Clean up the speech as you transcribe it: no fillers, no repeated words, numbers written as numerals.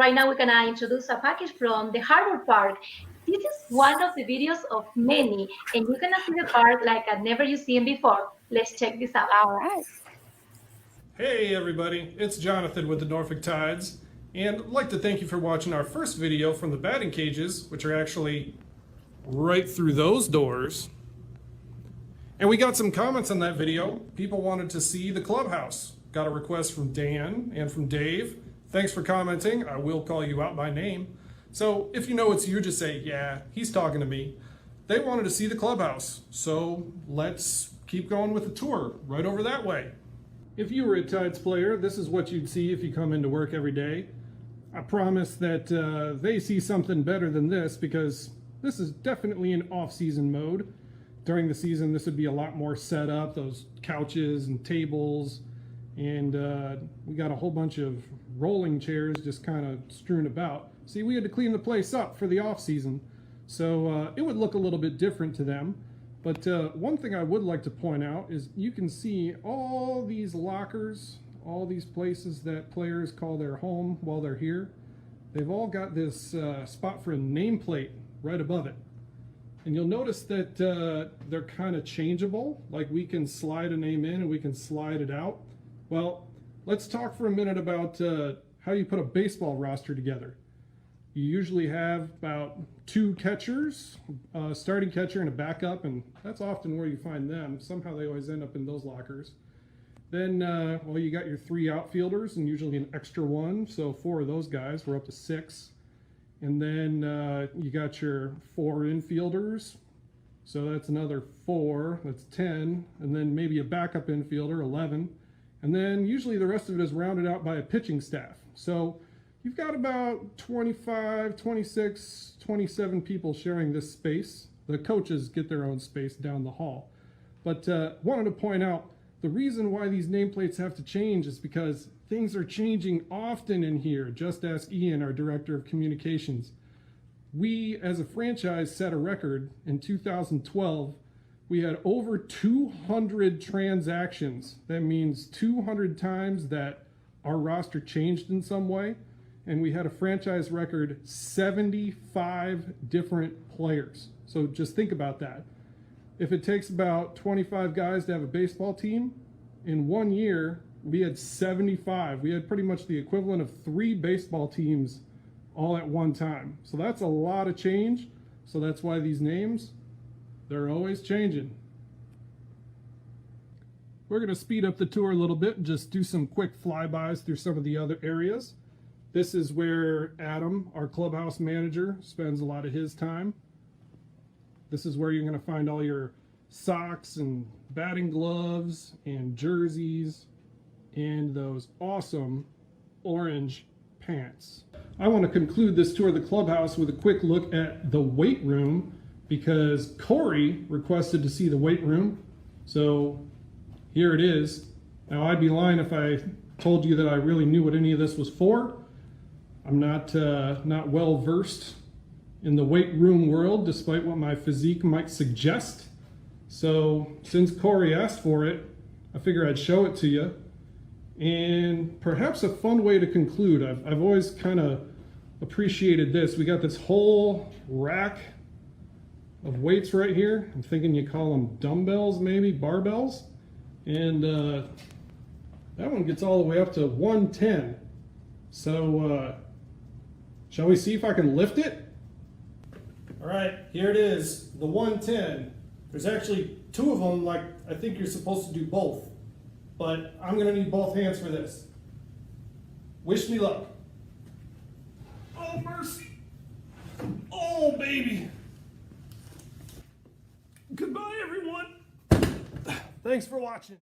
right now we're gonna introduce a package from the Harbor Park. This is one of the videos of many, and you're gonna see the park like I've never you seen before. Let's check this out. All right. Hey everybody, it's Jonathan with the Norfolk Tides, and I'd like to thank you for watching our first video from the batting cages, which are actually right through those doors. And we got some comments on that video. People wanted to see the clubhouse. Got a request from Dan and from Dave. Thanks for commenting. I will call you out by name. So if you know it's you, just say, yeah, he's talking to me. They wanted to see the clubhouse. So let's keep going with the tour right over that way. If you were a Tides player, this is what you'd see if you come into work every day. I promise that they see something better than this, because this is definitely in off-season mode. During the season, this would be a lot more set up, those couches and tables, and we got a whole bunch of rolling chairs just kind of strewn about. See, we had to clean the place up for the off-season, so it would look a little bit different to them. But one thing I would like to point out is you can see all these lockers, all these places that players call their home while they're here. They've all got this spot for a nameplate right above it. And you'll notice that they're kind of changeable, like we can slide a name in and we can slide it out. Well, let's talk for a minute about how you put a baseball roster together. You usually have about 2 catchers, a starting catcher and a backup, and that's often where you find them. Somehow they always end up in those lockers. Then, well, you got your 3 outfielders and usually an extra one, so 4 of those guys, we're up to 6. And then you got your 4 infielders, so that's another 4, that's 10, and then maybe a backup infielder, 11. And then usually the rest of it is rounded out by a pitching staff. So you've got about 25, 26, 27 people sharing this space. The coaches get their own space down the hall. But wanted to point out, the reason why these nameplates have to change is because things are changing often in here. Just ask Ian, our director of communications. We, as a franchise, set a record in 2012. We had over 200 transactions. That means 200 times that our roster changed in some way. And we had a franchise record 75 different players. So just think about that. If it takes about 25 guys to have a baseball team, in 1 year, we had 75. We had pretty much the equivalent of 3 baseball teams all at one time. So that's a lot of change. So that's why these names, they're always changing. We're going to speed up the tour a little bit and just do some quick flybys through some of the other areas. This is where Adam, our clubhouse manager, spends a lot of his time. This is where you're going to find all your socks and batting gloves and jerseys and those awesome orange pants. I want to conclude this tour of the clubhouse with a quick look at the weight room, because Corey requested to see the weight room. So here it is. Now, I'd be lying if I told you that I really knew what any of this was for. I'm not well versed in the weight room world, despite what my physique might suggest. So since Corey asked for it, I figure I'd show it to you. And perhaps a fun way to conclude, I've always kind of appreciated this. We got this whole rack of weights right here. I'm thinking you call them dumbbells, maybe barbells. And that one gets all the way up to 110. So shall we see if I can lift it? All right, here it is, the 110. There's actually 2 of them, like I think you're supposed to do both. But I'm gonna need both hands for this. Wish me luck. Oh, mercy. Oh, baby. Goodbye, everyone. Thanks for watching.